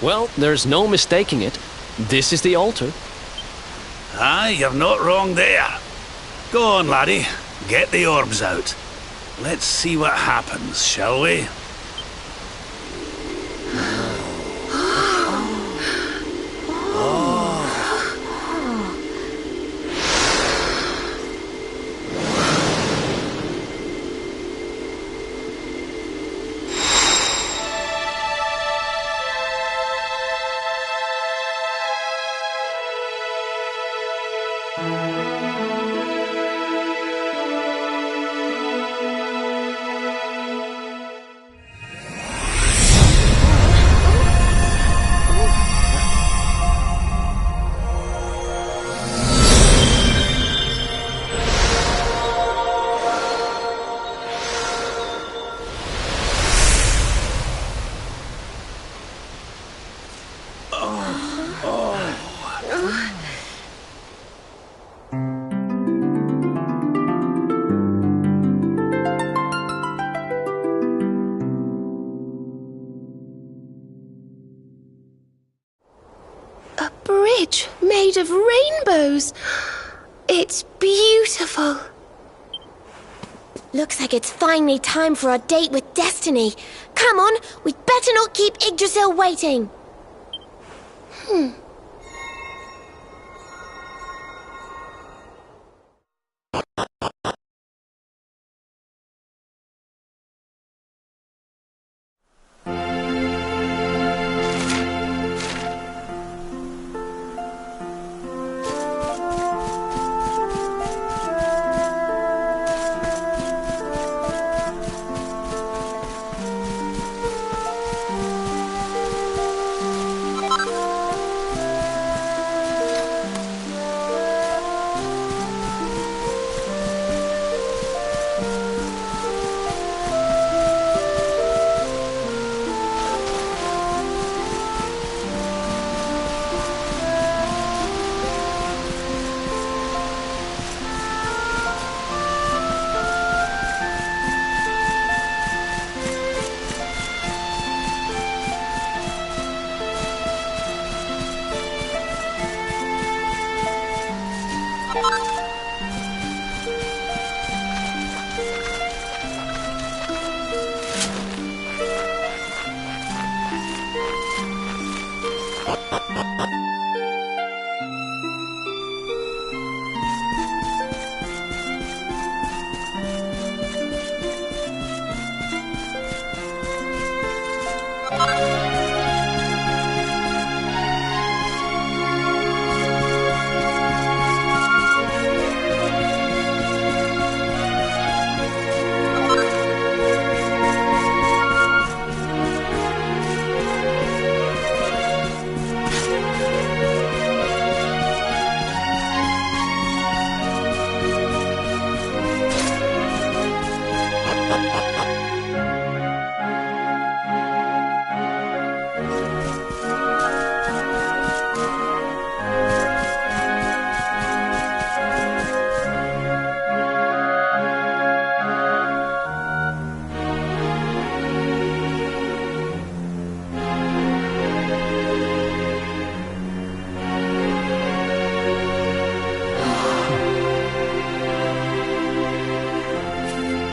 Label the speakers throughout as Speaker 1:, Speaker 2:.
Speaker 1: Well, there's no mistaking it. This is the altar.
Speaker 2: Aye, you're not wrong there. Go on, laddie. Get the orbs out. Let's see what happens, shall we?
Speaker 3: Made of rainbows. It's beautiful.
Speaker 4: Looks like it's finally time for our date with Destiny. Come on, we'd better not keep Yggdrasil waiting.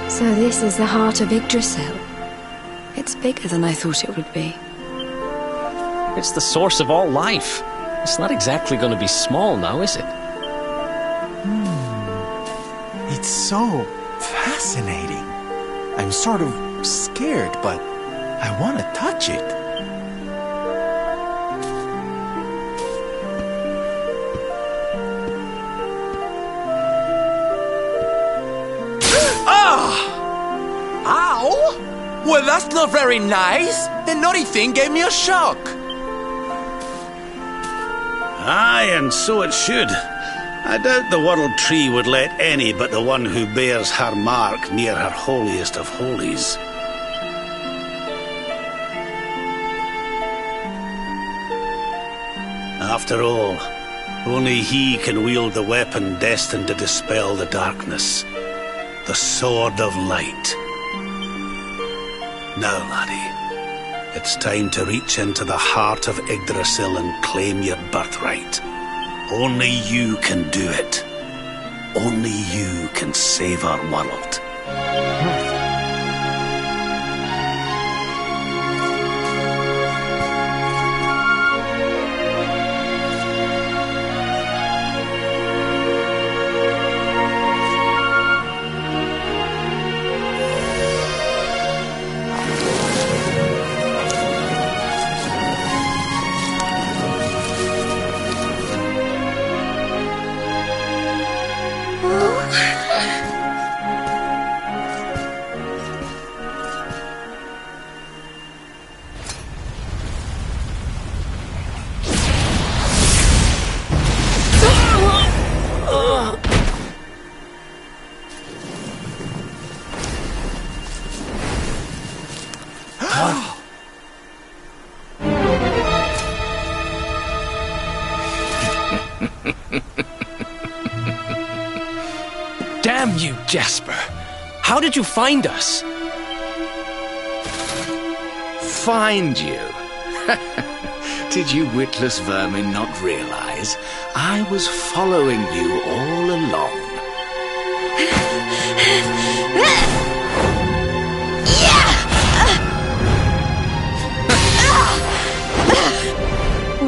Speaker 3: So this is the heart of Yggdrasil. It's bigger than I thought it would be.
Speaker 1: It's the source of all life. It's not exactly going to be small now, is it?
Speaker 5: It's so fascinating. I'm sort of scared, but I want to touch it.
Speaker 6: Ow! Well, that's not very nice. The naughty thing gave me a shock.
Speaker 2: Aye, and so it should. I doubt the World Tree would let any but the one who bears her mark near her holiest of holies. After all, only he can wield the weapon destined to dispel the darkness. The Sword of Light. Now, laddie, It's time to reach into the heart of Yggdrasil and claim your birthright. Only you can do it. Only you can save our world.
Speaker 1: Damn you, Jasper! How did you find us?
Speaker 7: Find you? Did you witless vermin not realize I was following you all along?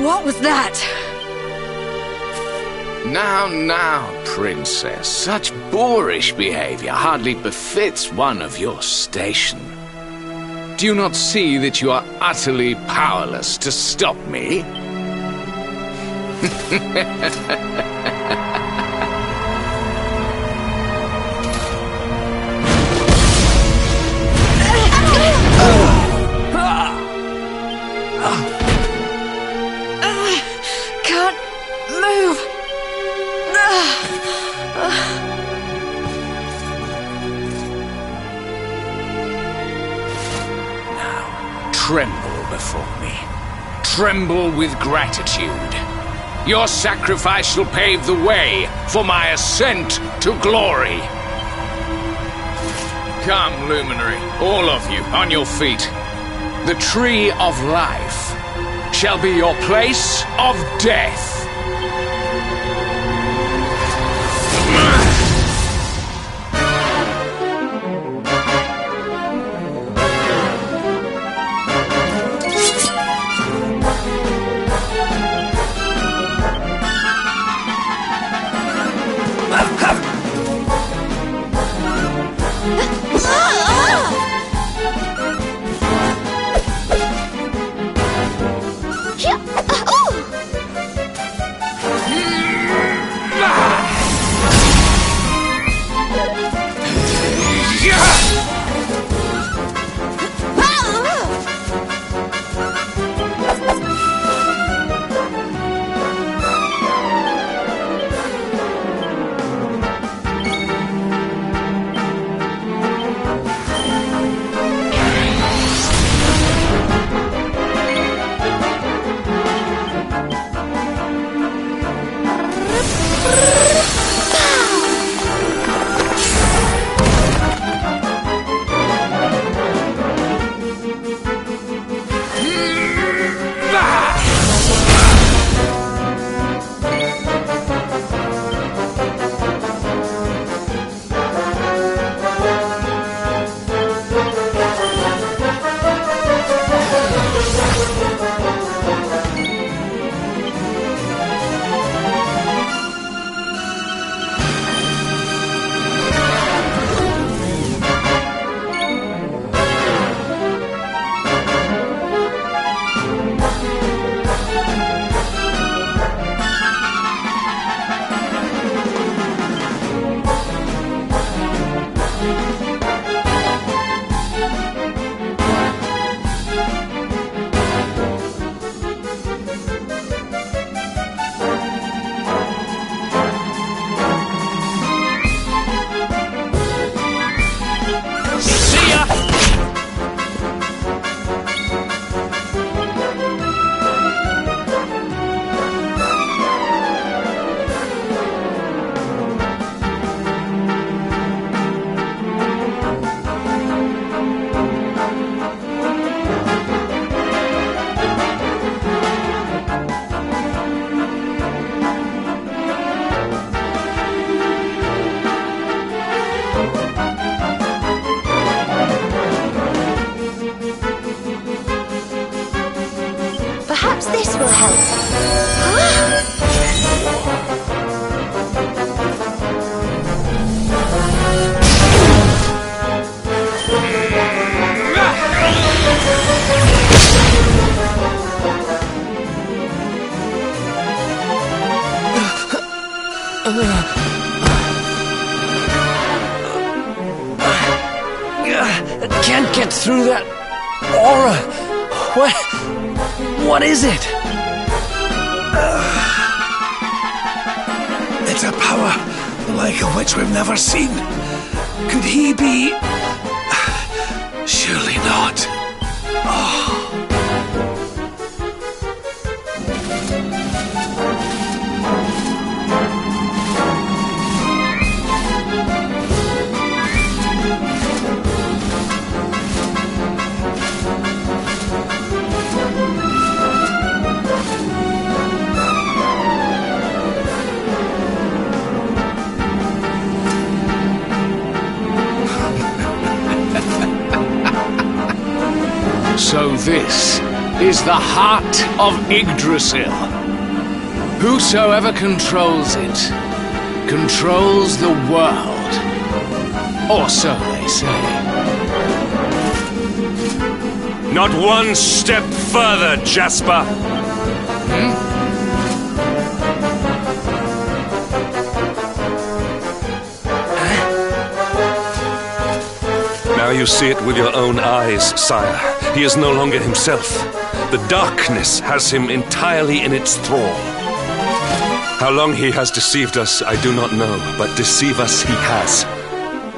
Speaker 3: What was that?
Speaker 7: Now, princess, such boorish behavior hardly befits one of your station. Do you not see that you are utterly powerless to stop me?
Speaker 3: Can't move.
Speaker 7: Tremble before me. Tremble with gratitude. Your sacrifice shall pave the way for my ascent to glory. Come, luminary, all of you, on your feet. The tree of life shall be your place of death.
Speaker 1: I can't get through that aura. What is it?
Speaker 2: It's a power the like of which we've never seen. Could he be... Surely not.
Speaker 7: So this is the heart of Yggdrasil. Whosoever controls it, controls the world. Or so they say.
Speaker 8: Not one step further, Jasper! Now you see it with your own eyes, sire. He is no longer himself. The darkness has him entirely in its thrall. How long he has deceived us, I do not know, but deceive us he has.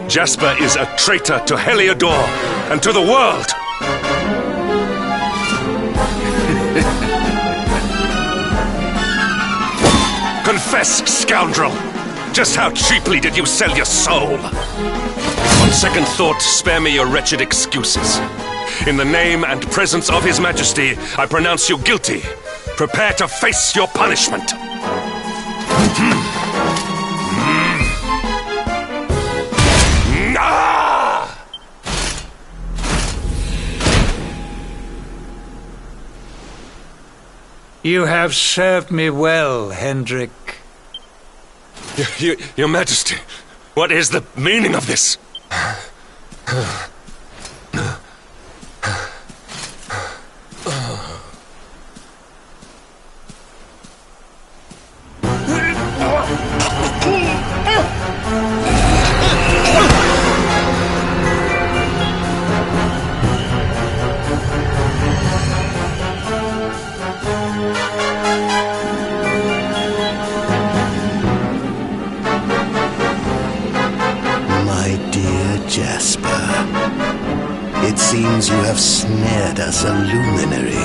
Speaker 8: Jasper is a traitor to Heliodor and to the world! Confess, scoundrel! Just how cheaply did you sell your soul? On second thought, spare me your wretched excuses. In the name and presence of His Majesty, I pronounce you guilty. Prepare to face your punishment.
Speaker 9: You have served me well, Hendrik.
Speaker 8: Your Majesty, what is the meaning of this?
Speaker 2: Jasper, it seems you have snared us a luminary.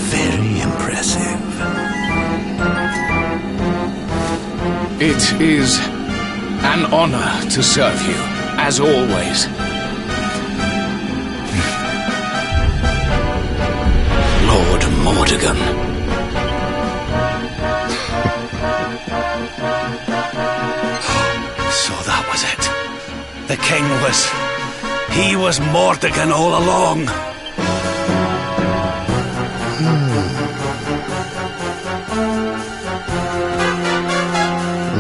Speaker 2: Very impressive.
Speaker 7: It is an honor to serve you, as always.
Speaker 2: Lord Mordegon. So that was it. The king he was Mordegon all along.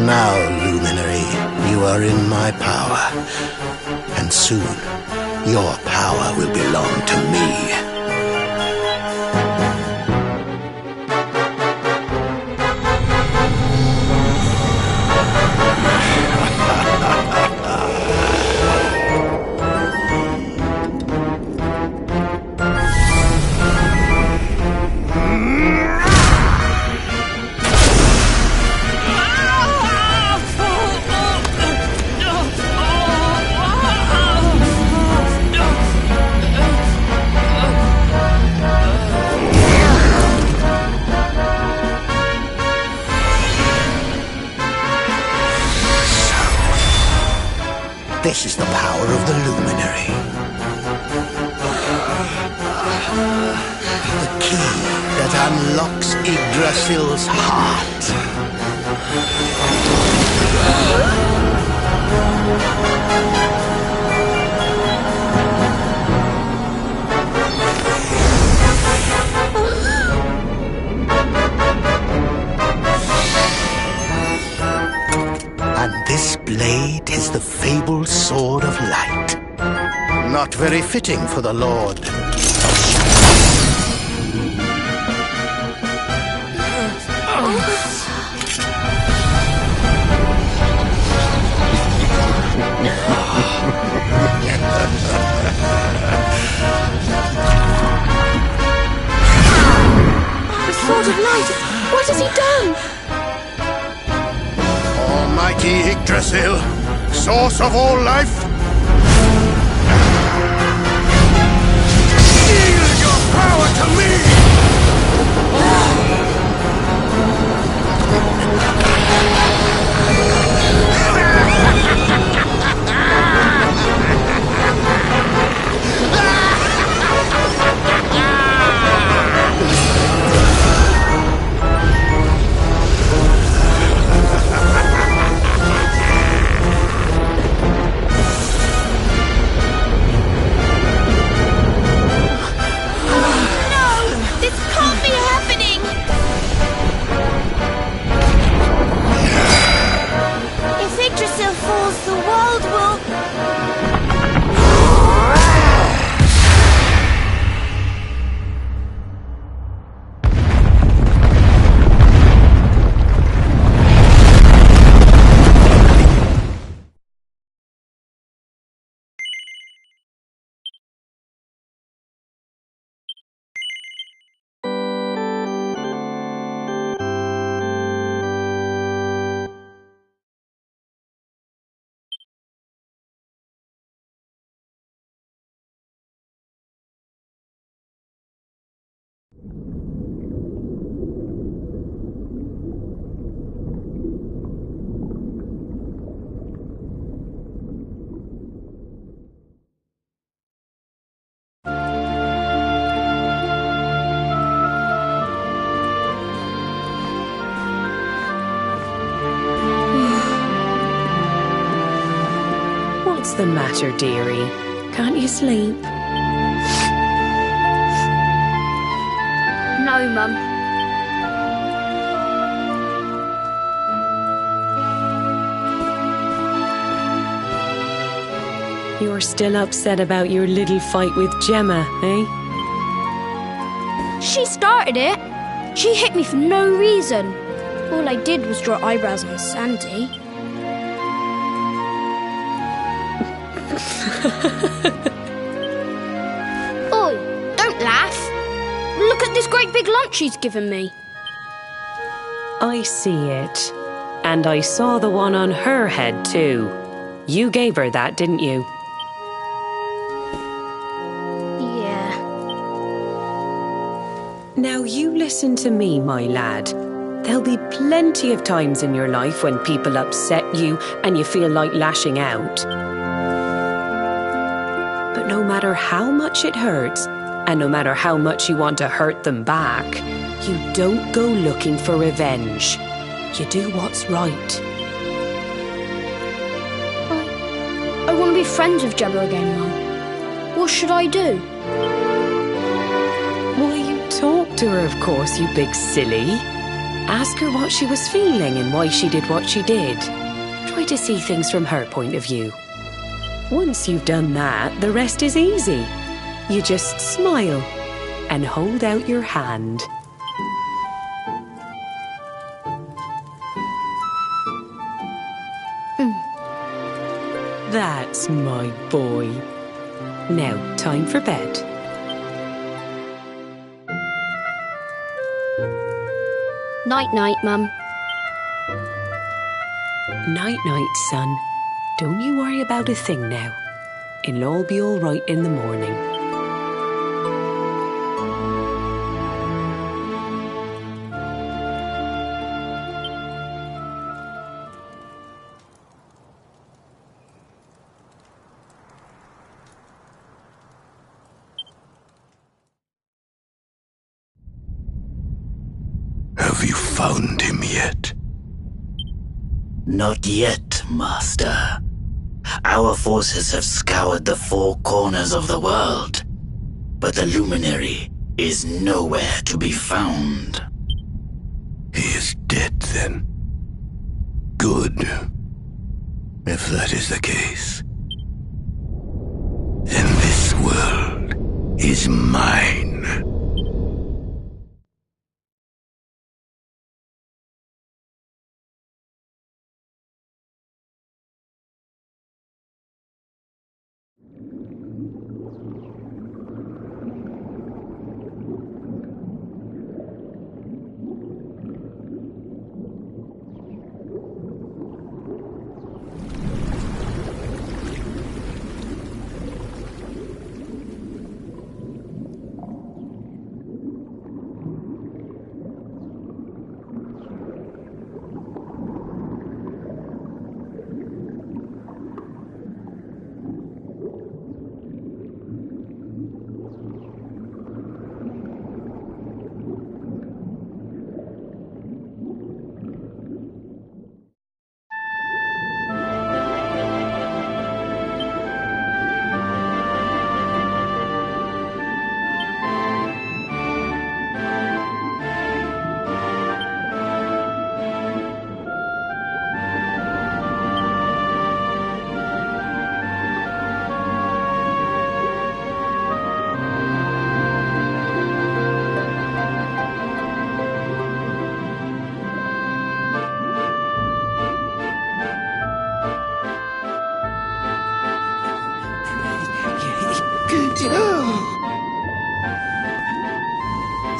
Speaker 2: Now, Luminary, you are in my power. And soon, your power will belong to me. This is the power of the Luminary. The key that unlocks Yggdrasil's heart.
Speaker 10: light. Not very fitting for the Lord.
Speaker 4: The Sword of Light! What has he done?
Speaker 10: Almighty Yggdrasil, source of all life, yield your power to me!
Speaker 11: What's the matter, dearie? Can't you sleep?
Speaker 12: No, Mum.
Speaker 11: You're still upset about your little fight with Gemma, eh?
Speaker 12: She started it. She hit me for no reason. All I did was draw eyebrows on Sandy. Oi, don't laugh. Look at this great big lunch she's given me.
Speaker 11: I see it. And I saw the one on her head too. You gave her that, didn't you?
Speaker 12: Yeah.
Speaker 11: Now you listen to me, my lad. There'll be plenty of times in your life when people upset you and you feel like lashing out. But no matter how much it hurts, and no matter how much you want to hurt them back, you don't go looking for revenge. You do what's right.
Speaker 12: I want to be friends with Gemma again, Mum. What should I do?
Speaker 11: Why, you talk to her, of course, you big silly. Ask her what she was feeling and why she did what she did. Try to see things from her point of view. Once you've done that, the rest is easy. You just smile and hold out your hand. That's my boy. Now, time for bed.
Speaker 12: Night-night, Mum.
Speaker 11: Night-night, son. Don't you worry about a thing now. It'll all be all right in the morning.
Speaker 2: Have you found him yet?
Speaker 13: Not yet, Master. Our forces have scoured the four corners of the world, but the luminary is nowhere to be found.
Speaker 2: He is dead, then. Good. If that is the case,
Speaker 10: is mine.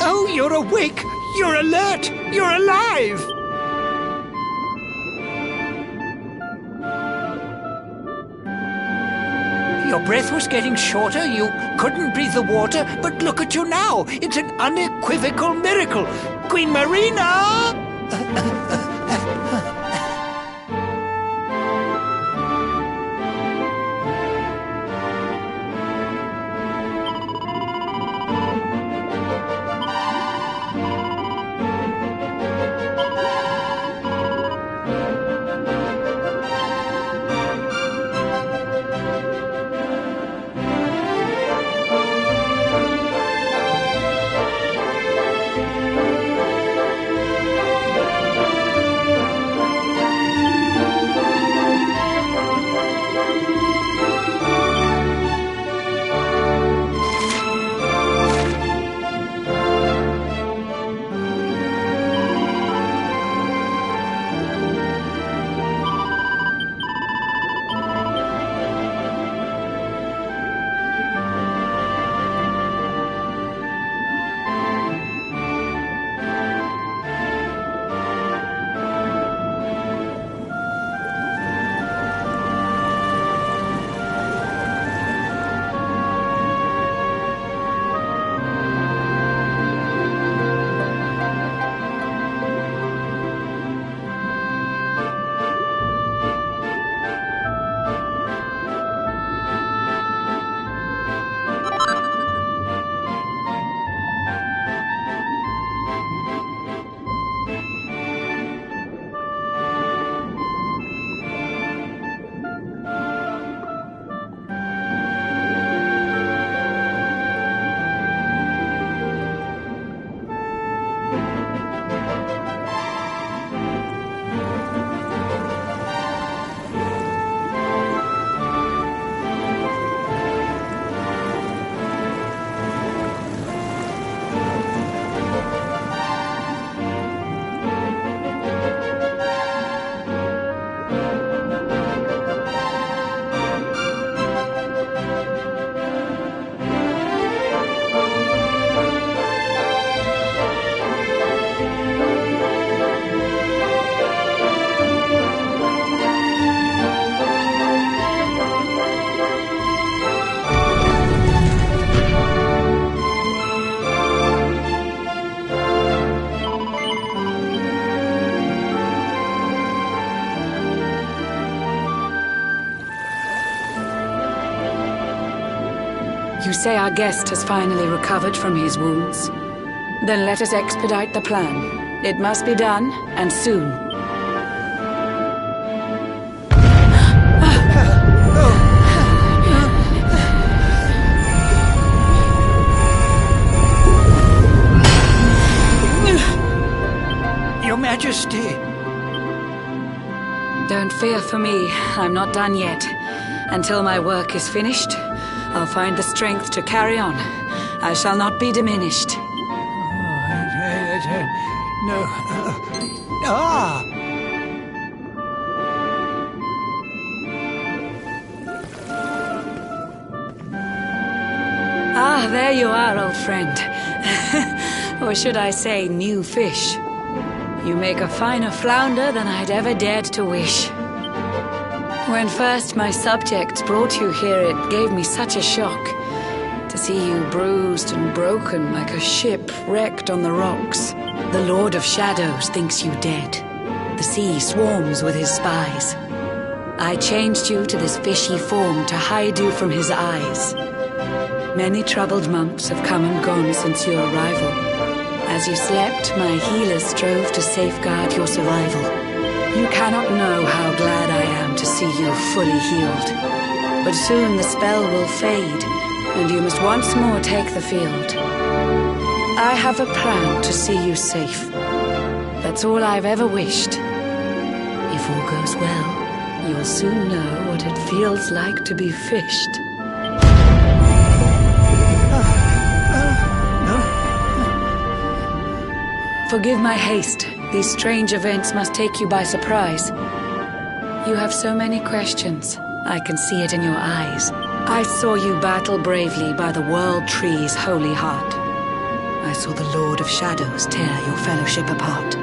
Speaker 9: Oh, you're awake! You're alert! You're alive! Your breath was getting shorter, you couldn't breathe the water, but look at you now! It's an unequivocal miracle! Queen Marina!
Speaker 14: You say our guest has finally recovered from his wounds? Then let us expedite the plan. It must be done, and soon.
Speaker 9: Your Majesty!
Speaker 14: Don't fear for me. I'm not done yet. Until my work is finished, I'll find the strength to carry on. I shall not be diminished.
Speaker 9: No. Ah!
Speaker 14: Ah, there you are, old friend. Or should I say, new fish. You make a finer flounder than I'd ever dared to wish. When first my subjects brought you here, it gave me such a shock to see you bruised and broken like a ship wrecked on the rocks. The Lord of Shadows thinks you dead. The sea swarms with his spies. I changed you to this fishy form to hide you from his eyes. Many troubled months have come and gone since your arrival. As you slept, my healers strove to safeguard your survival. You cannot know how glad I am to see you fully healed. But soon the spell will fade, and you must once more take the field. I have a plan to see you safe. That's all I've ever wished. If all goes well, you'll soon know what it feels like to be fished. Forgive my haste. These strange events must take you by surprise. You have so many questions. I can see it in your eyes. I saw you battle bravely by the World Tree's holy heart. I saw the Lord of Shadows tear your fellowship apart.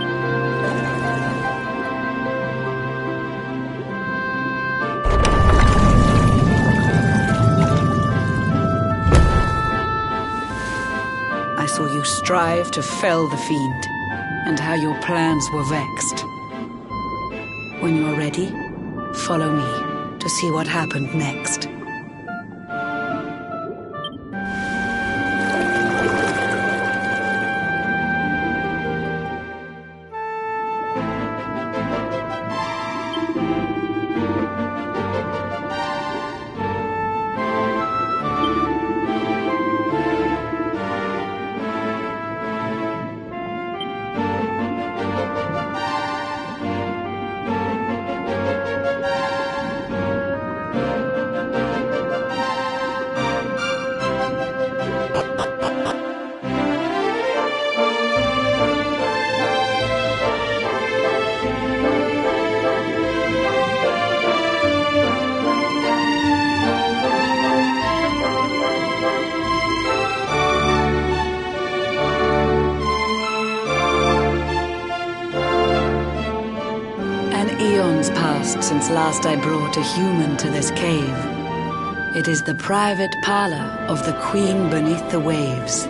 Speaker 14: I saw you strive to fell the fiend, and how your plans were vexed. When you're ready, follow me to see what happened next. Since last I brought a human to this cave. It is the private parlor of the Queen beneath the waves.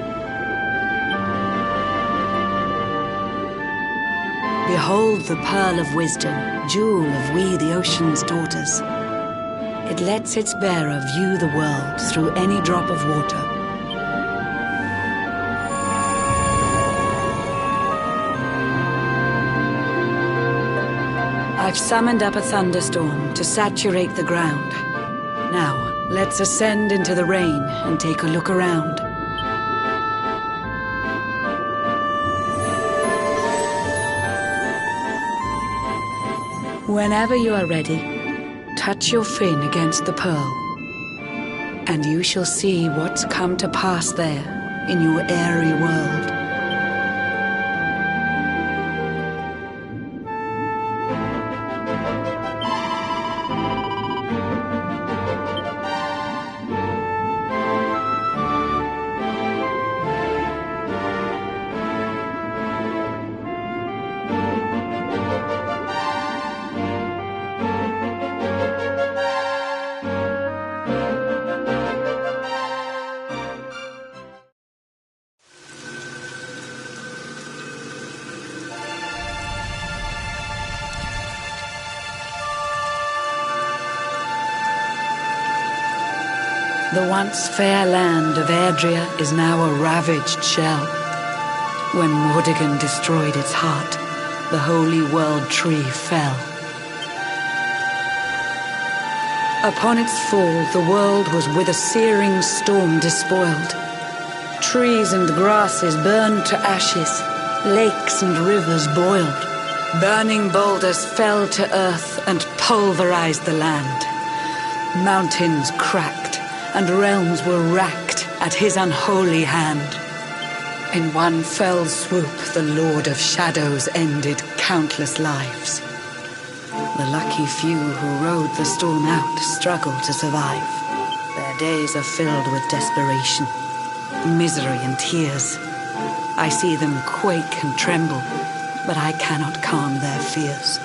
Speaker 14: Behold the pearl of wisdom, jewel of we the ocean's daughters. It lets its bearer view the world through any drop of water. I've summoned up a thunderstorm to saturate the ground. Now, let's ascend into the rain and take a look around. Whenever you are ready, touch your fin against the pearl, and you shall see what's come to pass there in your airy world. The once fair land of Yggdrasil is now a ravaged shell. When Mordegon destroyed its heart, the holy world tree fell. Upon its fall, the world was with a searing storm despoiled. Trees and grasses burned to ashes, lakes and rivers boiled. Burning boulders fell to earth and pulverized the land. Mountains cracked, and realms were racked at his unholy hand. In one fell swoop, the Lord of Shadows ended countless lives. The lucky few who rode the storm out struggled to survive. Their days are filled with desperation, misery and tears. I see them quake and tremble, but I cannot calm their fears.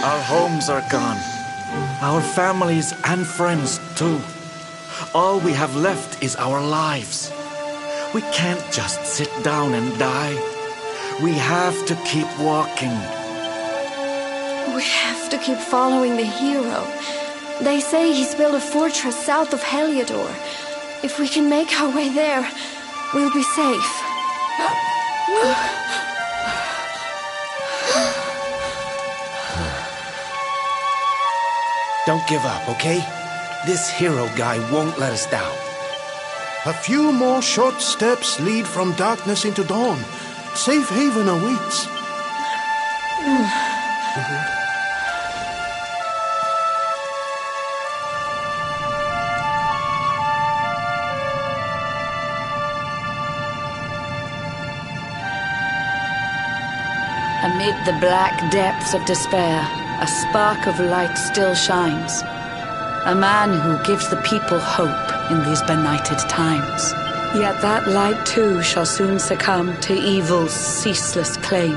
Speaker 15: Our homes are gone. Our families and friends too. All we have left is our lives. We can't just sit down and die. We have to keep walking.
Speaker 3: We have to keep following the hero. They say he's built a fortress south of Heliodor. If we can make our way there, we'll be safe.
Speaker 16: Don't give up, okay? This hero guy won't let us down.
Speaker 10: A few more short steps lead from darkness into dawn. Safe haven awaits.
Speaker 14: Amid the black depths of despair, a spark of light still shines. A man who gives the people hope in these benighted times. Yet that light too shall soon succumb to evil's ceaseless claim.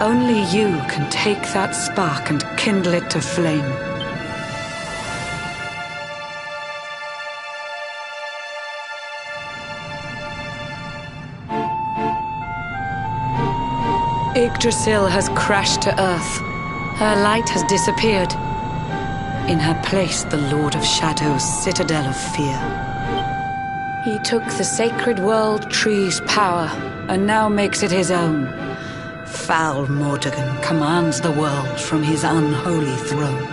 Speaker 14: Only you can take that spark and kindle it to flame. Yggdrasil has crashed to earth. Her light has disappeared. In her place, the Lord of Shadows' citadel of fear. He took the sacred world tree's power and now makes it his own. Foul Mordegon commands the world from his unholy throne.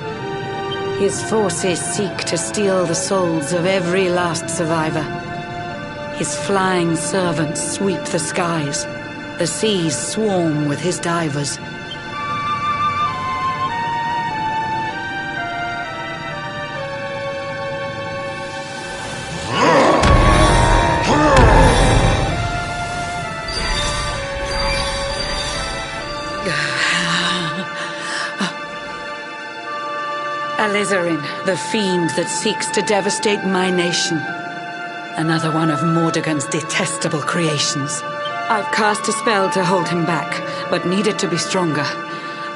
Speaker 14: His forces seek to steal the souls of every last survivor. His flying servants sweep the skies. The seas swarm with his divers. Alizarin, the fiend that seeks to devastate my nation. Another one of Mordegon's detestable creations. I've cast a spell to hold him back, but need it to be stronger.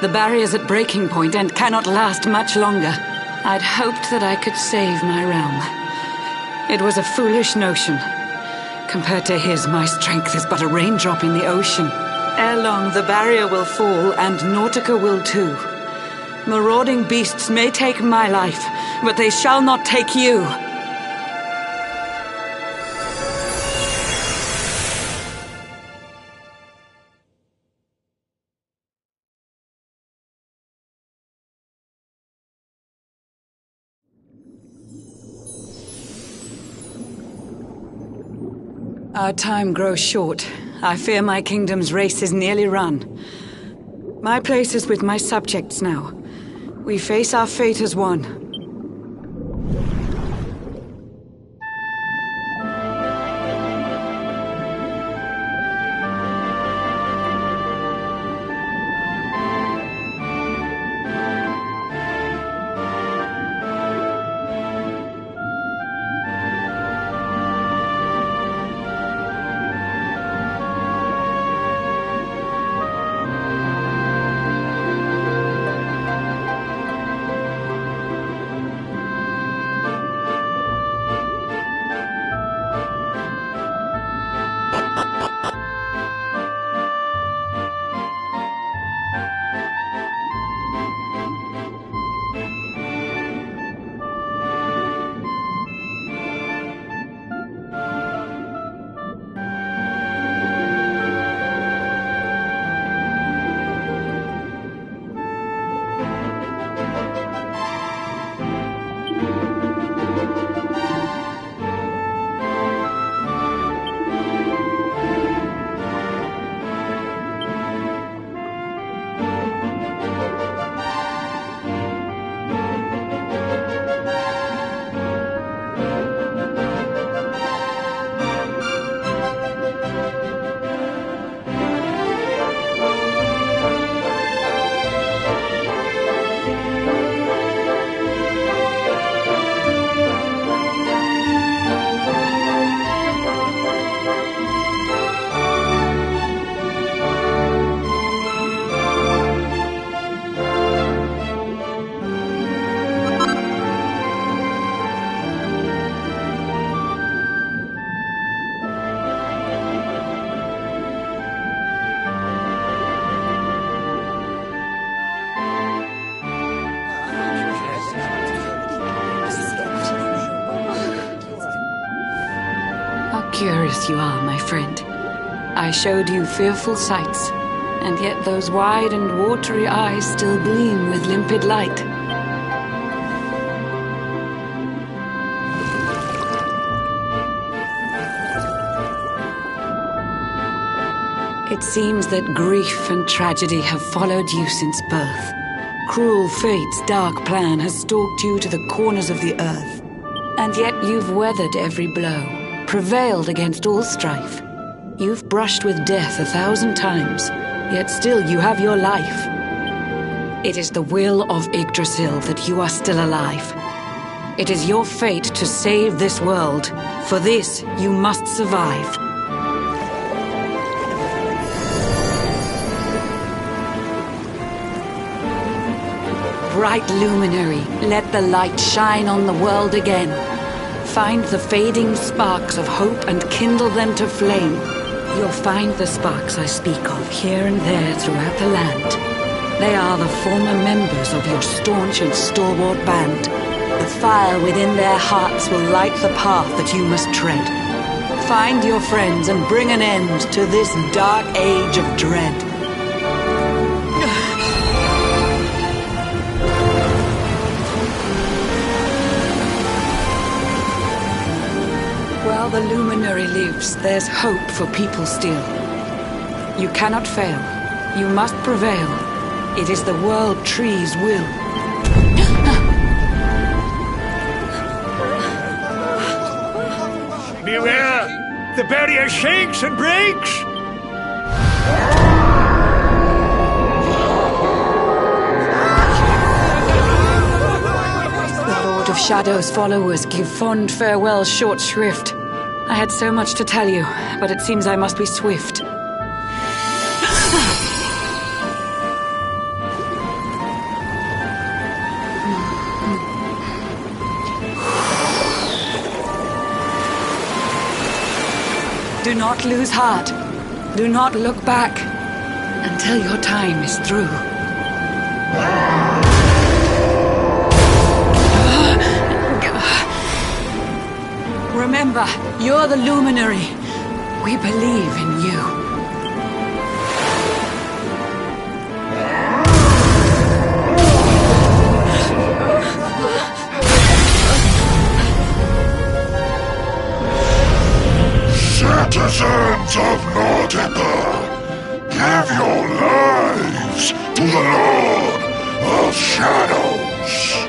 Speaker 14: The barrier's at breaking point and cannot last much longer. I'd hoped that I could save my realm. It was a foolish notion. Compared to his, my strength is but a raindrop in the ocean. Ere long, the barrier will fall, and Nautica will too. Marauding beasts may take my life, but they shall not take you. Our time grows short. I fear my kingdom's race is nearly run. My place is with my subjects now. We face our fate as one. Curious you are, my friend. I showed you fearful sights, and yet those wide and watery eyes still gleam with limpid light. It seems that grief and tragedy have followed you since birth. Cruel fate's dark plan has stalked you to the corners of the earth. And yet you've weathered every blow, prevailed against all strife. You've brushed with death 1,000 times, yet still you have your life. It is the will of Yggdrasil that you are still alive. It is your fate to save this world. For this, you must survive. Bright luminary, let the light shine on the world again. Find the fading sparks of hope and kindle them to flame. You'll find the sparks I speak of here and there throughout the land. They are the former members of your staunch and stalwart band. The fire within their hearts will light the path that you must tread. Find your friends and bring an end to this dark age of dread. While the luminary lives, there's hope for people still. You cannot fail. You must prevail. It is the World Tree's will.
Speaker 9: Beware! The barrier shakes and breaks!
Speaker 14: The Lord of Shadow's followers give fond farewell short shrift. I had so much to tell you, but it seems I must be swift. Do not lose heart. Do not look back until your time is through. Remember, you're the luminary. We believe in you.
Speaker 9: Shut
Speaker 17: Citizens of Nautica, give your lives to the Lord of Shadows.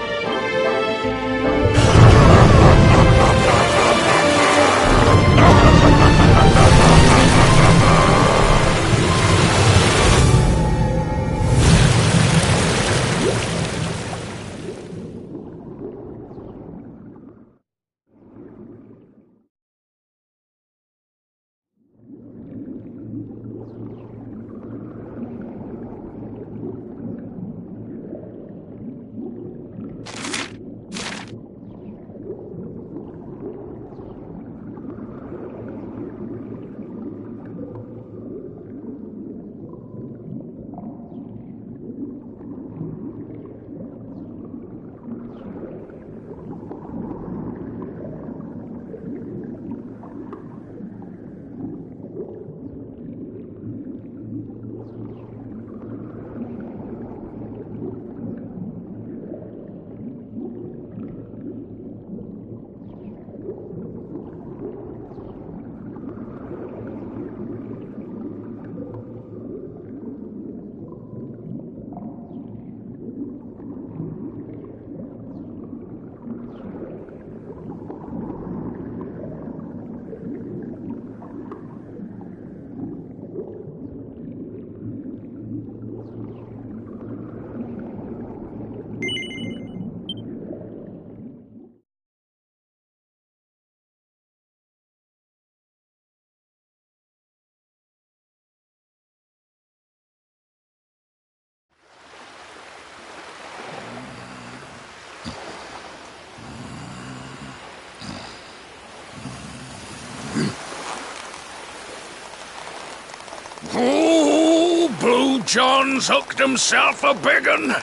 Speaker 2: Oh, Blue John's hooked himself a big un.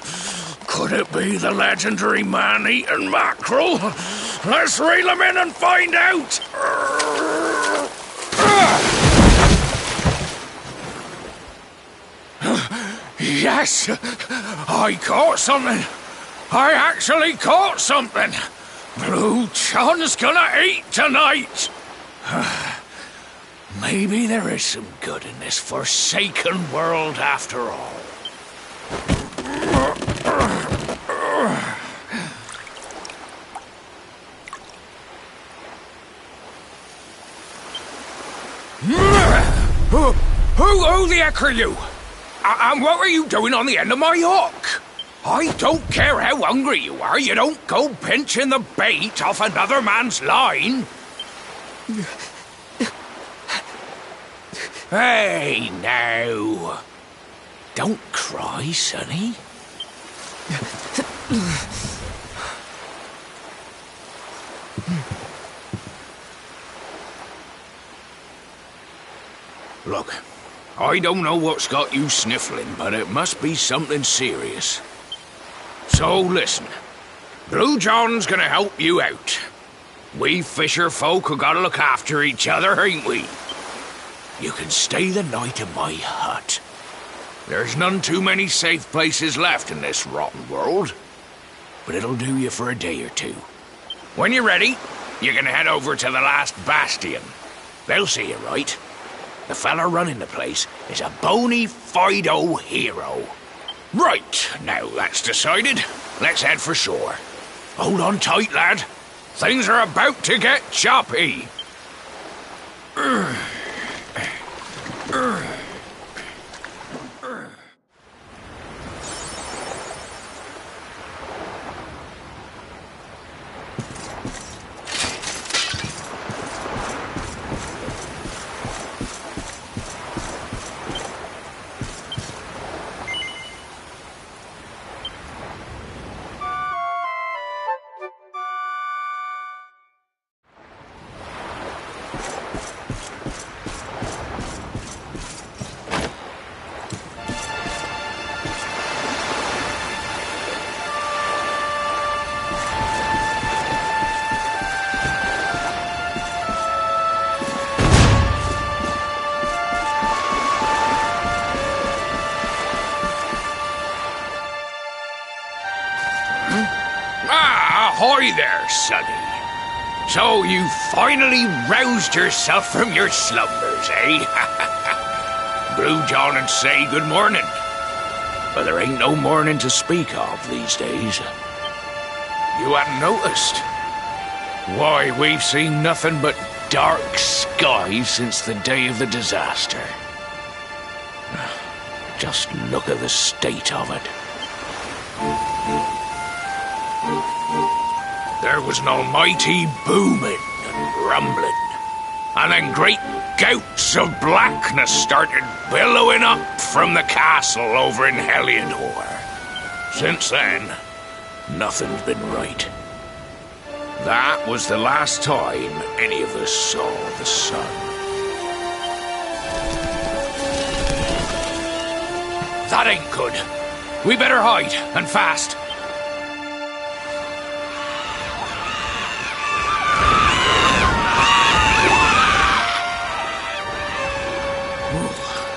Speaker 2: Could it be the legendary man-eating mackerel? Let's reel him in and find out! Yes! I caught something! I actually caught something! Blue John's gonna eat tonight! Maybe there is some good in this forsaken world after all. Who the heck are you? And what were you doing on the end of my hook? I don't care how hungry you are, you don't go pinching the bait off another man's line. Hey, now. Don't cry, sonny. Look, I don't know what's got you sniffling, but it must be something serious. So listen, Blue John's gonna help you out. We fisher folk have gotta look after each other, ain't we? You can stay the night in my hut. There's none too many safe places left in this rotten world, but it'll do you for a day or two. When you're ready, you can head over to the last Bastion. They'll see you right. The fella running the place is a bona fide hero. Right, now that's decided, let's head for shore. Hold on tight, lad. Things are about to get choppy. Ahoy there, sonny. So you finally roused yourself from your slumbers, eh? Blue John and say good morning. But there ain't no morning to speak of these days. You hadn't noticed? Why, we've seen nothing but dark skies since the day of the disaster. Just look at the state of it. There was an almighty booming and rumbling, and then great gouts of blackness started billowing up from the castle over in Heliodor. Since then, nothing's been right. That was the last time any of us saw the sun. That ain't good. We better hide, and fast.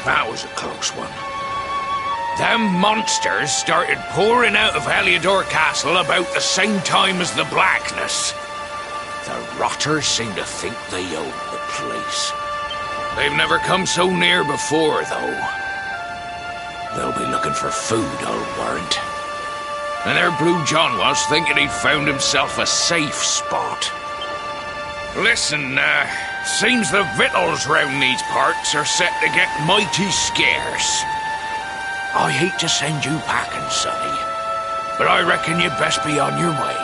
Speaker 2: That was a close one. Them monsters started pouring out of Heliodor Castle about the same time as the blackness. The rotters seem to think they own the place. They've never come so near before, though. They'll be looking for food, I'll warrant. And there Blue John was, thinking he'd found himself a safe spot. Listen, seems the victuals round these parts are set to get mighty scarce. I hate to send you packing, sonny, but I reckon you'd best be on your way.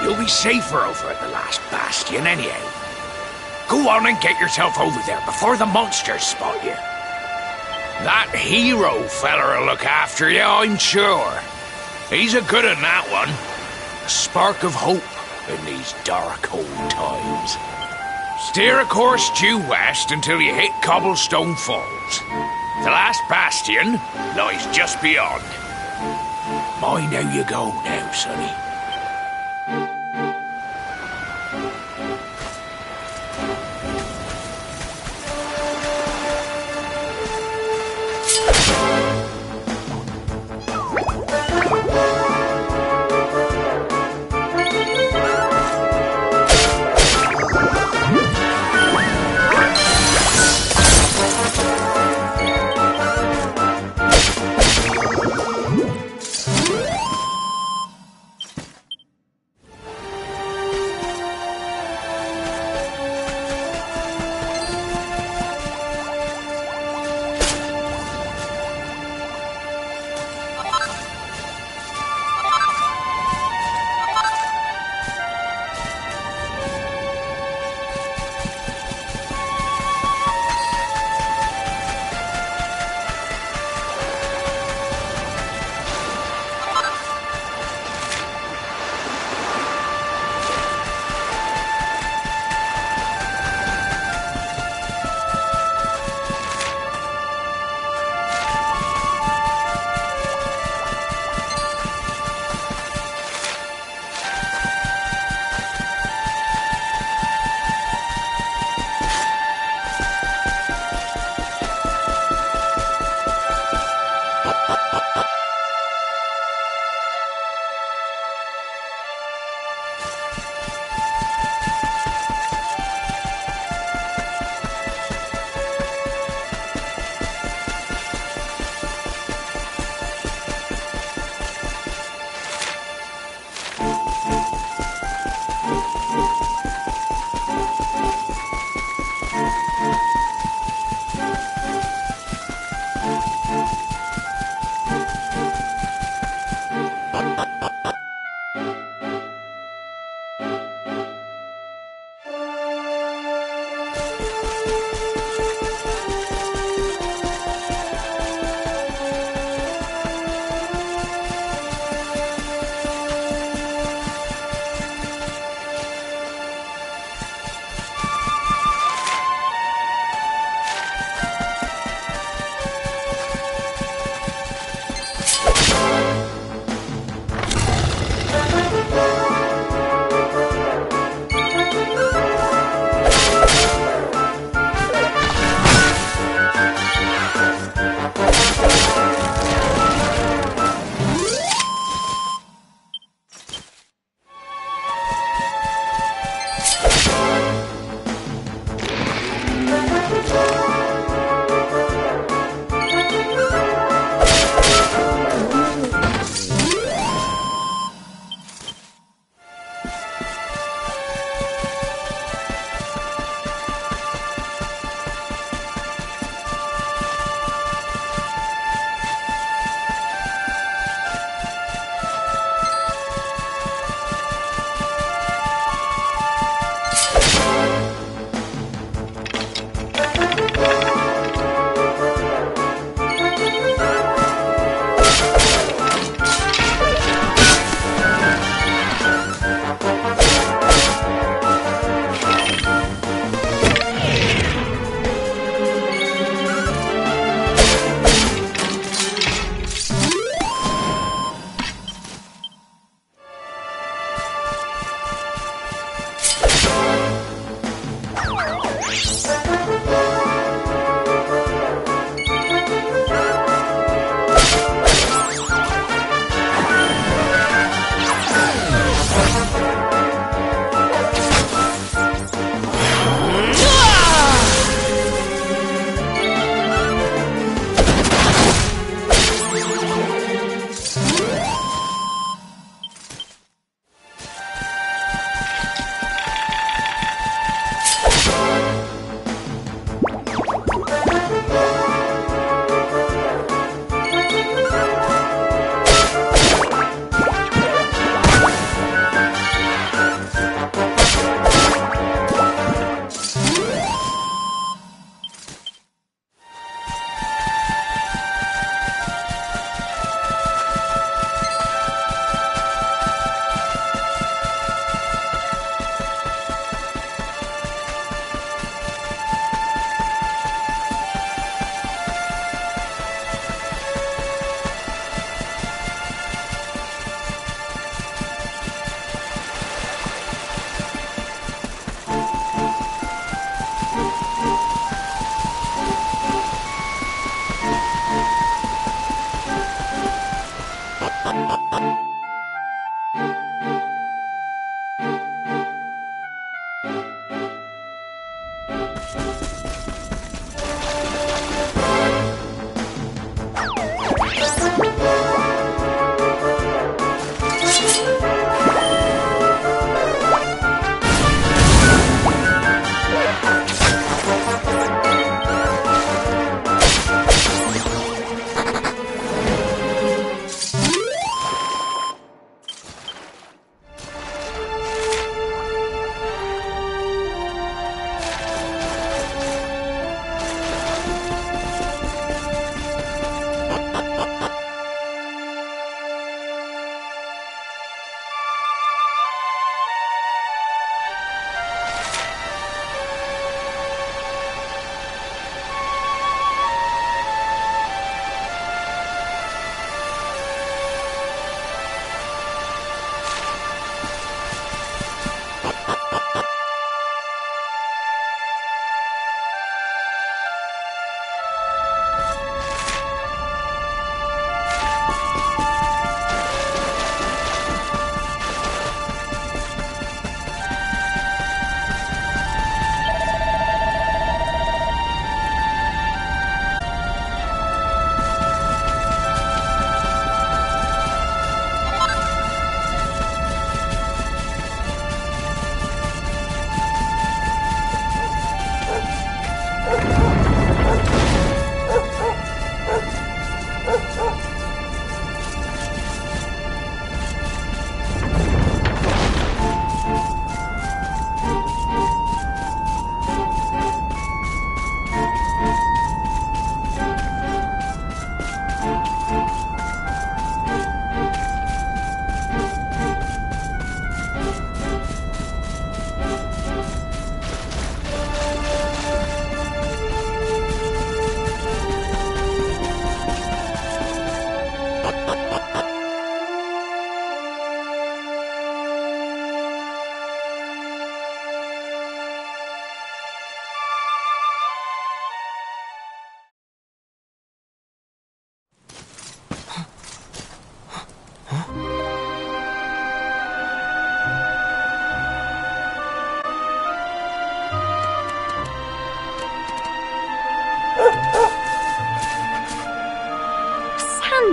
Speaker 2: You'll be safer over at the last bastion anyhow. Go on and get yourself over there before the monsters spot you. That hero feller'll look after you, I'm sure. He's a good un, that one. A spark of hope in these dark old times. Steer a course due west until you hit Cobblestone Falls. The last bastion lies just beyond. Mind how you go now, sonny.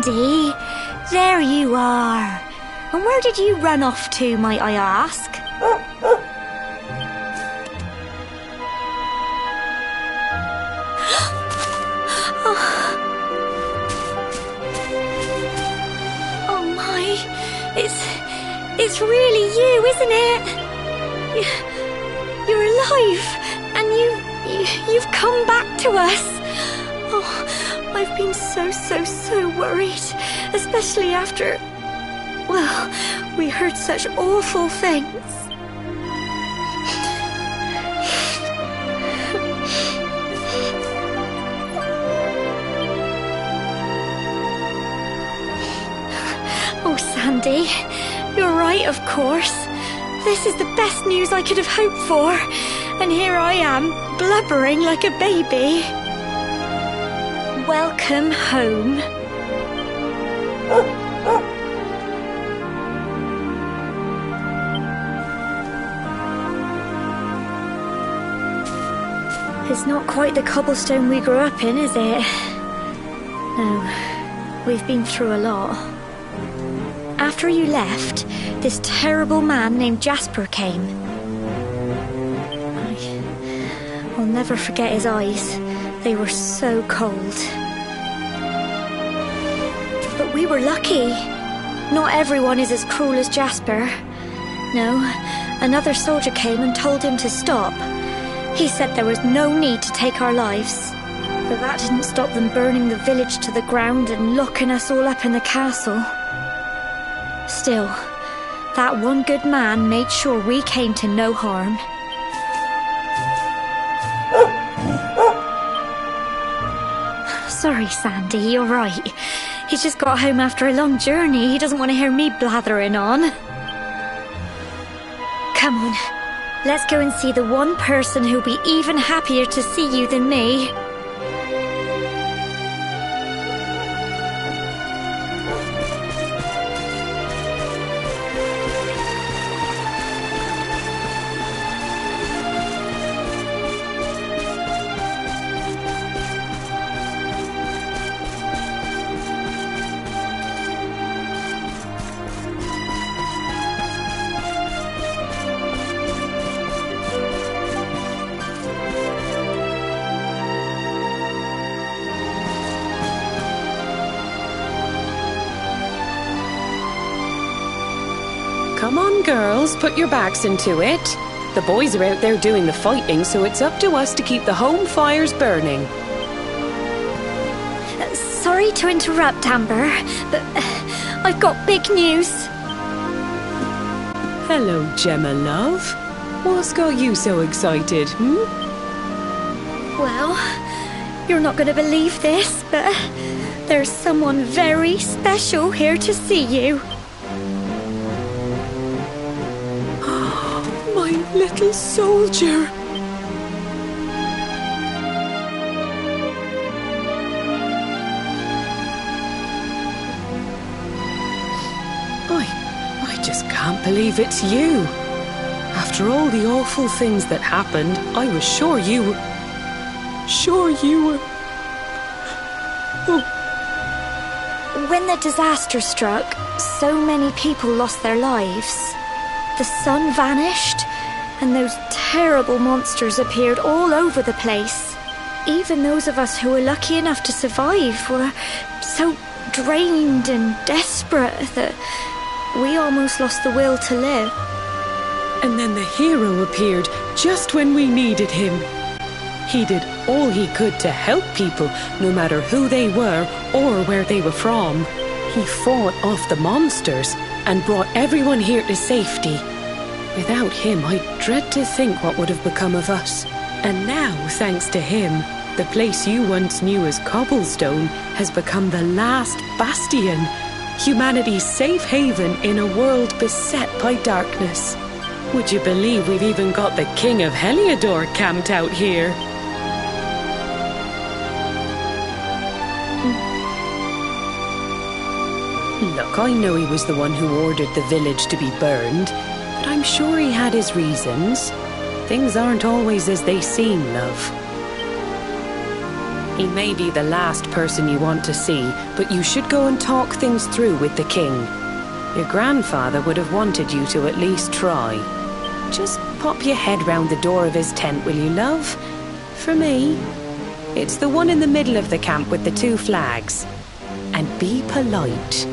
Speaker 12: Sandy, there you are. And where did you run off to, might I ask? Oh my, it's really you, isn't it? You're alive, and you've come back to us. Oh, I've been so worried, especially after, well, we heard such awful things. Oh, Sandy, you're right, of course. This is the best news I could have hoped for. And here I am, blubbering like a baby. Welcome home. It's not quite the cobblestone we grew up in, is it? No, we've been through a lot. After you left, this terrible man named Jasper came. I'll never forget his eyes. They were so cold. But we were lucky. Not everyone is as cruel as Jasper. No, another soldier came and told him to stop. He said there was no need to take our lives. But that didn't stop them burning the village to the ground and locking us all up in the castle. Still, that one good man made sure we came to no harm. Sorry, Sandy, you're right. He's just got home after a long journey. He doesn't want to hear me blathering on. Come on, let's go and see the one person who'll be even happier to see you than me.
Speaker 11: Come on, girls, put your backs into it. The boys are out there doing the fighting, so it's up to us to keep the home fires burning.
Speaker 12: Sorry to interrupt, Amber, but I've got big news.
Speaker 11: Hello, Gemma, love. What's got you so excited,
Speaker 12: Well, you're not going to believe this, but there's someone very special here to see you.
Speaker 11: My little soldier. I just can't believe it's you. After all the awful things that happened, I was sure you were... Oh.
Speaker 12: When the disaster struck, so many people lost their lives. The sun vanished, and those terrible monsters appeared all over the place. Even those of us who were lucky enough to survive were so drained and desperate that we almost lost the will to live.
Speaker 11: And then the hero appeared just when we needed him. He did all he could to help people, no matter who they were or where they were from. He fought off the monsters and brought everyone here to safety. Without him, I dread to think what would have become of us. And now, thanks to him, the place you once knew as Cobblestone has become the last bastion, humanity's safe haven in a world beset by darkness. Would you believe we've even got the King of Heliodor camped out here? Look, I know he was the one who ordered the village to be burned, but I'm sure he had his reasons. Things aren't always as they seem, love. He may be the last person you want to see, but you should go and talk things through with the king. Your grandfather would have wanted you to at least try. Just pop your head round the door of his tent, will you, love? For me. It's the one in the middle of the camp with the 2 flags. And be polite.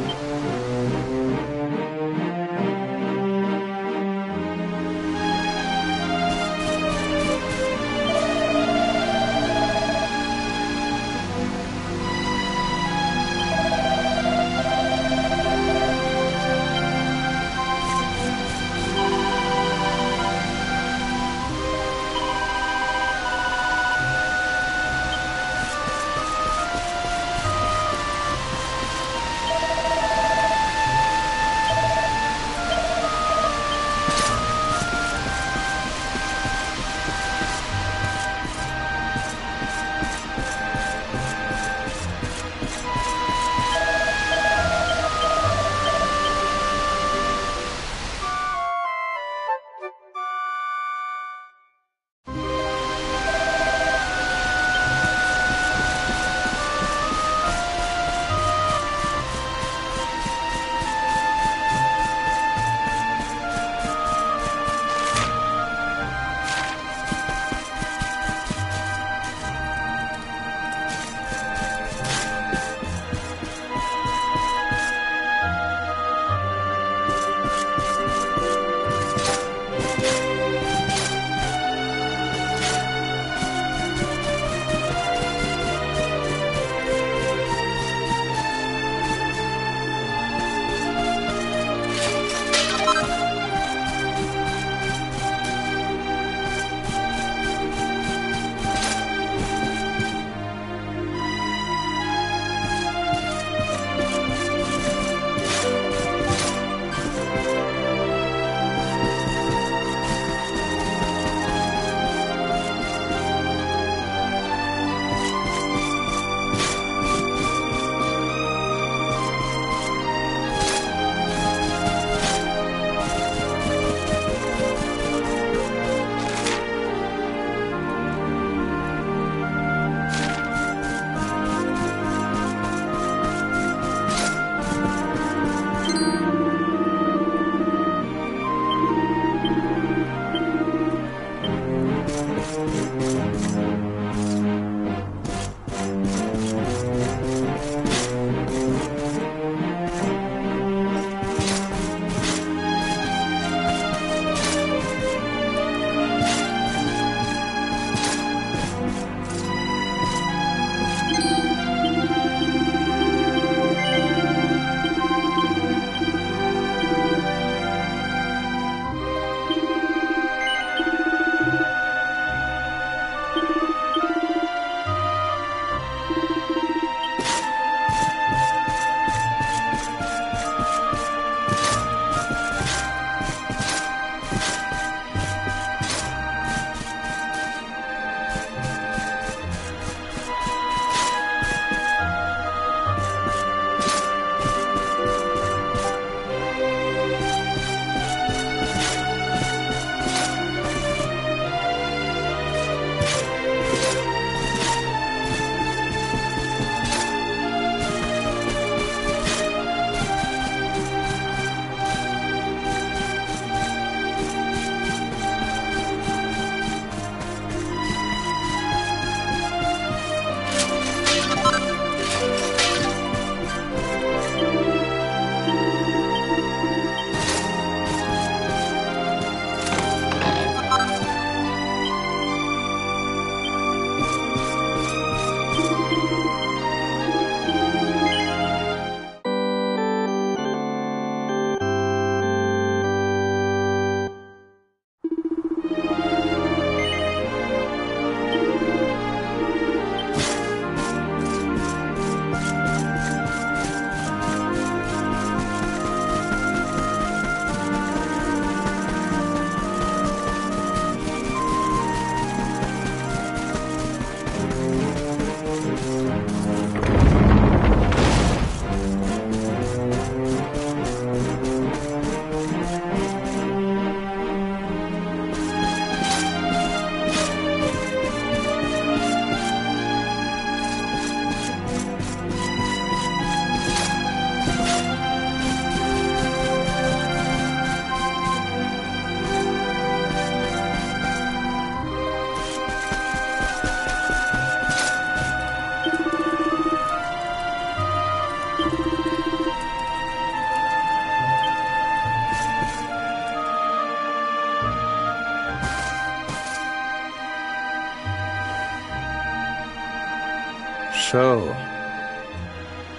Speaker 9: So,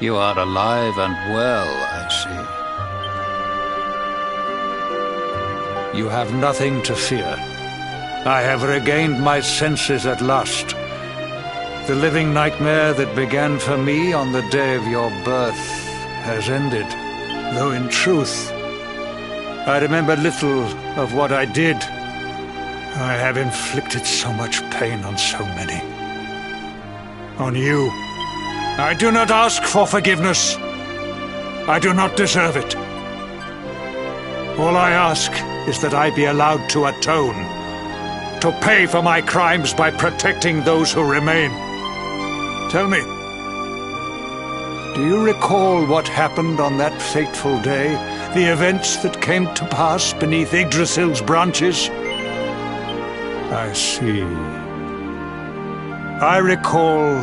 Speaker 9: you are alive and well, I see. You have nothing to fear. I have regained my senses at last. The living nightmare that began for me on the day of your birth has ended, though in truth, I remember little of what I did. I have inflicted so much pain on so many. On you. I do not ask for forgiveness. I do not deserve it. All I ask is that I be allowed to atone, to pay for my crimes by protecting those who remain. Tell me, do you recall what happened on that fateful day? The events that came to pass beneath Yggdrasil's branches? I see. I recall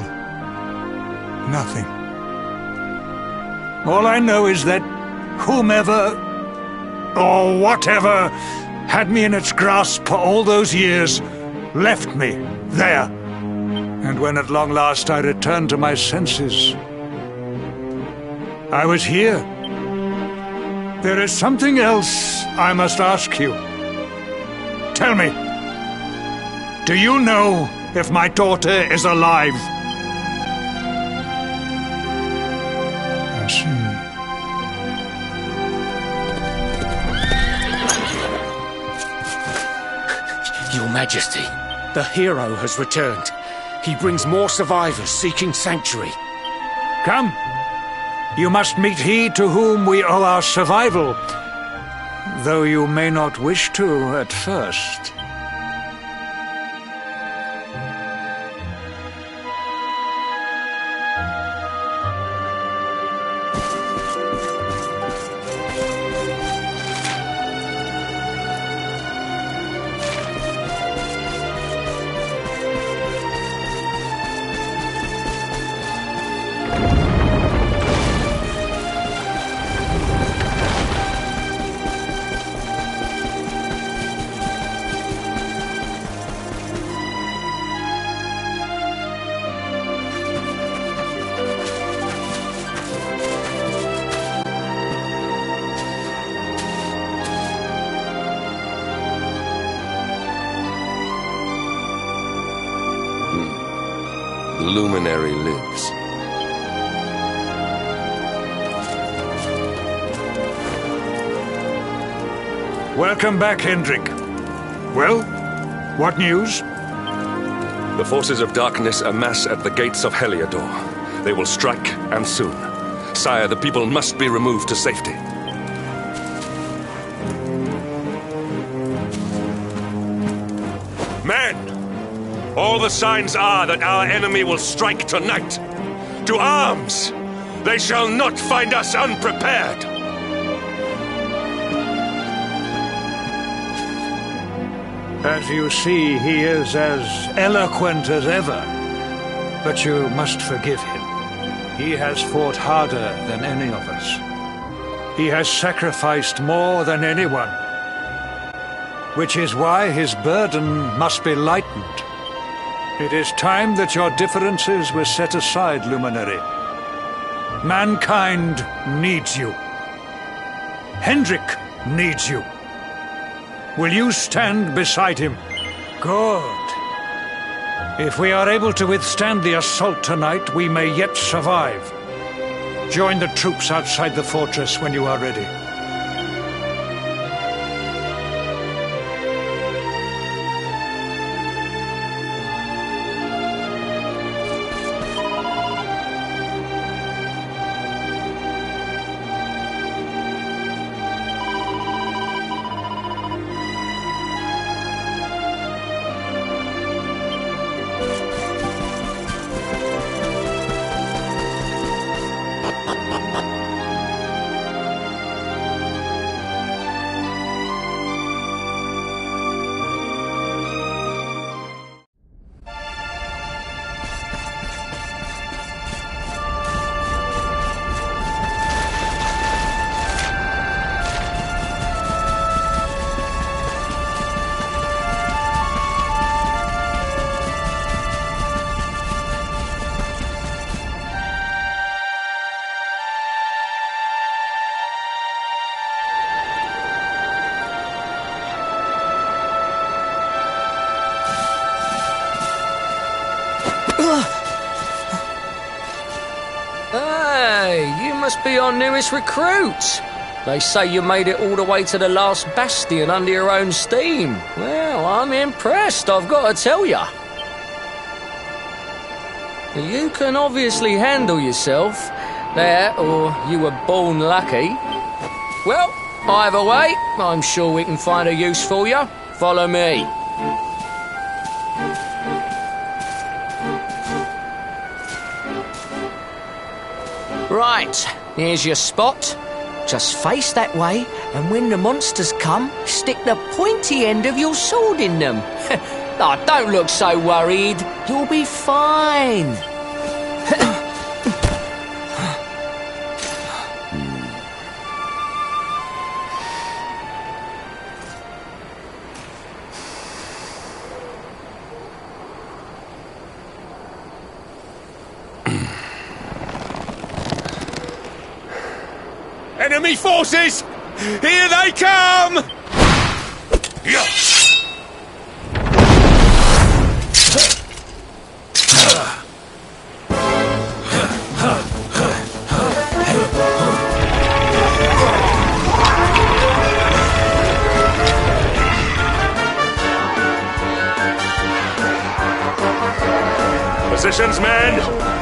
Speaker 9: nothing. All I know is that whomever or whatever had me in its grasp for all those years left me there. And when at long last I returned to my senses, I was here. There is something else I must ask you. Tell me, do you know if my daughter is alive? I see.
Speaker 18: Your Majesty, the hero has returned. He brings more survivors seeking sanctuary.
Speaker 9: Come. You must meet he to whom we owe our survival, though you may not wish to at first.
Speaker 8: The luminary lives.
Speaker 9: Welcome back, Hendrik. Well, what news?
Speaker 8: The forces of darkness amass at the gates of Heliodor. They will strike, and soon. Sire, the people must be removed to safety. Men! All the signs are that our enemy will strike tonight. To arms! They shall not find us unprepared!
Speaker 9: As you see, he is as eloquent as ever. But you must forgive him. He has fought harder than any of us. He has sacrificed more than anyone. Which is why his burden must be lightened. It is time that your differences were set aside, Luminary. Mankind needs you. Hendrik needs you. Will you stand beside him? Good. If we are able to withstand the assault tonight, we may yet survive. Join the troops outside the fortress when you are ready.
Speaker 19: Hey, you must be our newest recruit. They say you made it all the way to the last Bastion under your own steam. Well, I'm impressed, I've got to tell ya. You can obviously handle yourself. That, or you were born lucky. Well, either way, I'm sure we can find a use for you. Follow me. Right, here's your spot. Just face that way, and when the monsters come, stick the pointy end of your sword in them. Oh, don't look so worried. You'll be fine.
Speaker 18: Enemy forces! Here they come!
Speaker 8: Positions, men!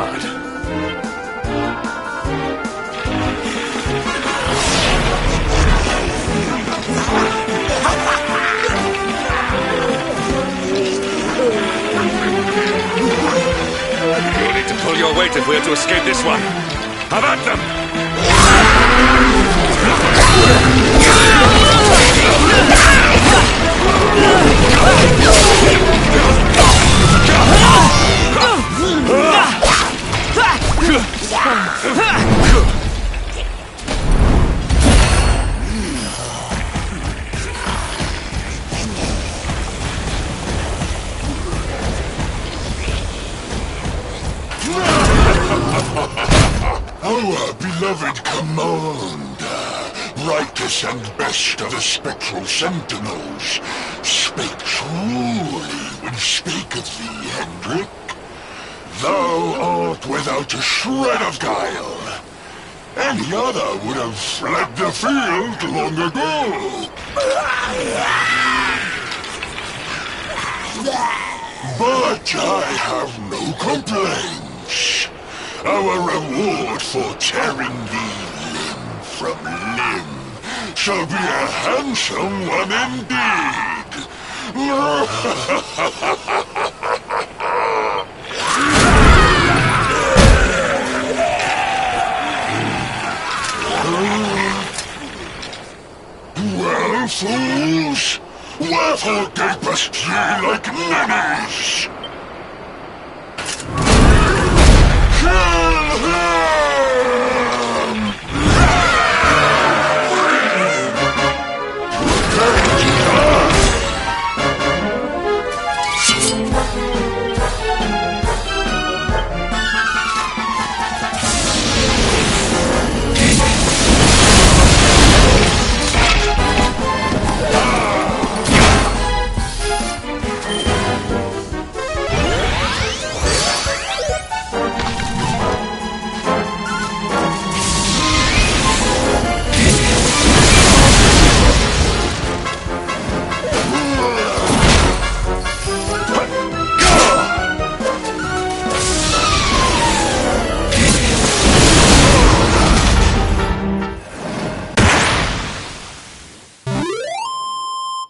Speaker 8: guard. You'll need to pull your weight if we're to escape this one. Have at them!
Speaker 17: Our beloved commander, brightest and best of the spectral sentinels, spake truly when spaketh thee, Hendrik. Thou art without a shred of guile. Any other would have fled the field long ago. But I have no complaints. Our reward for tearing thee limb from limb shall be a handsome one indeed. Well, fools, wherefore gapest ye like ninnies? Kill him!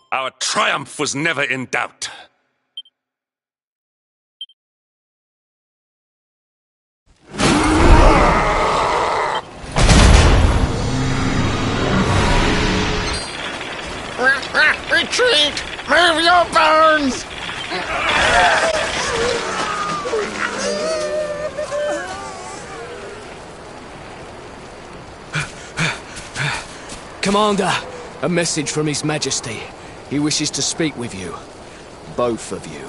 Speaker 8: Our triumph was never in doubt.
Speaker 17: Retreat! Move your bones!
Speaker 19: Commander, a message from His Majesty. He wishes to speak with you. Both of you.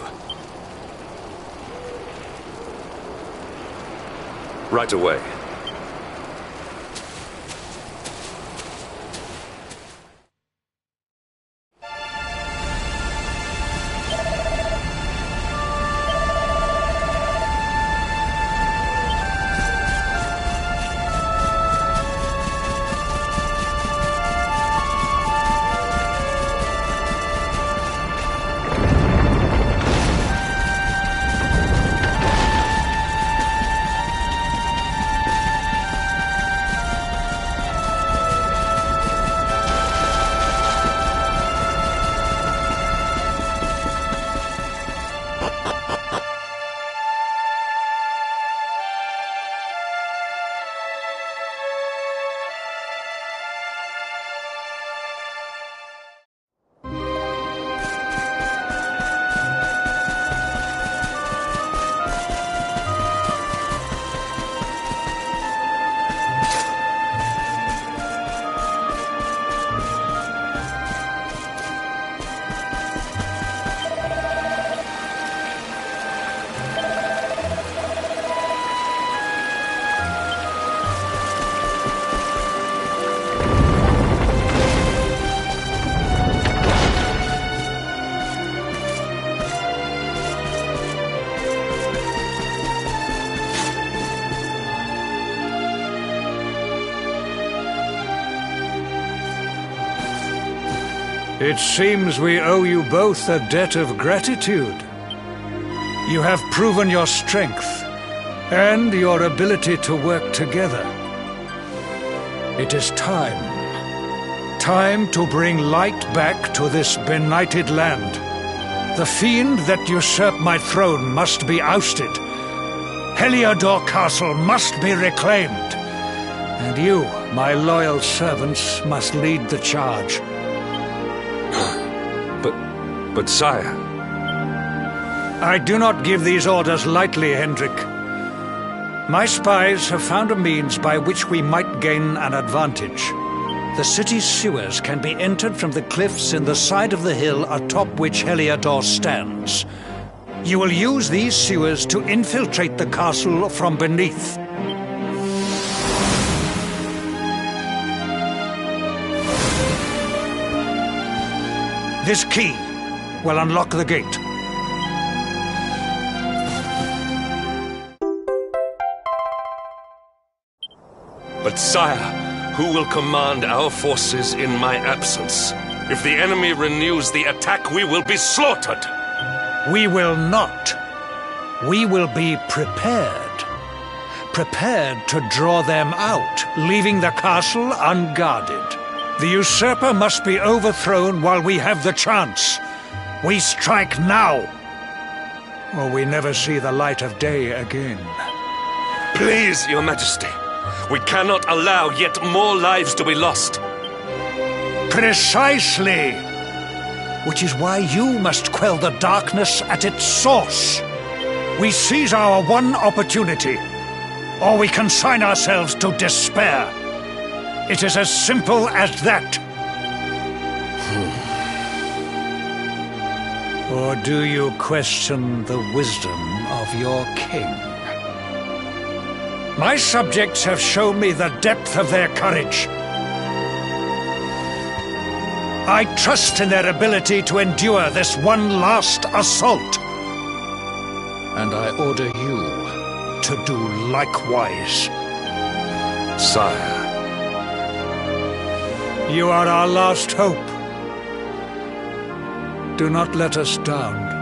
Speaker 8: Right away.
Speaker 9: It seems we owe you both a debt of gratitude. You have proven your strength, and your ability to work together. It is time. Time to bring light back to this benighted land. The fiend that usurped my throne must be ousted. Heliodor Castle must be reclaimed. And you, my loyal servants, must lead the charge.
Speaker 8: But sire...
Speaker 9: I do not give these orders lightly, Hendrik. My spies have found a means by which we might gain an advantage. The city's sewers can be entered from the cliffs in the side of the hill atop which Heliodor stands. You will use these sewers to infiltrate the castle from beneath. This key will unlock the gate.
Speaker 8: But sire, who will command our forces in my absence? If the enemy renews the attack, we will be slaughtered.
Speaker 9: We will not. We will be prepared. Prepared to draw them out, leaving the castle unguarded. The usurper must be overthrown while we have the chance. We strike now, or we never see the light of day again.
Speaker 8: Please, Your Majesty. We cannot allow yet more lives to be lost.
Speaker 9: Precisely! Which is why you must quell the darkness at its source. We seize our one opportunity, or we consign ourselves to despair. It is as simple as that. Or do you question the wisdom of your king? My subjects have shown me the depth of their courage. I trust in their ability to endure this one last assault. And I order you to do likewise.
Speaker 8: Sire.
Speaker 9: You are our last hope. Do not let us down.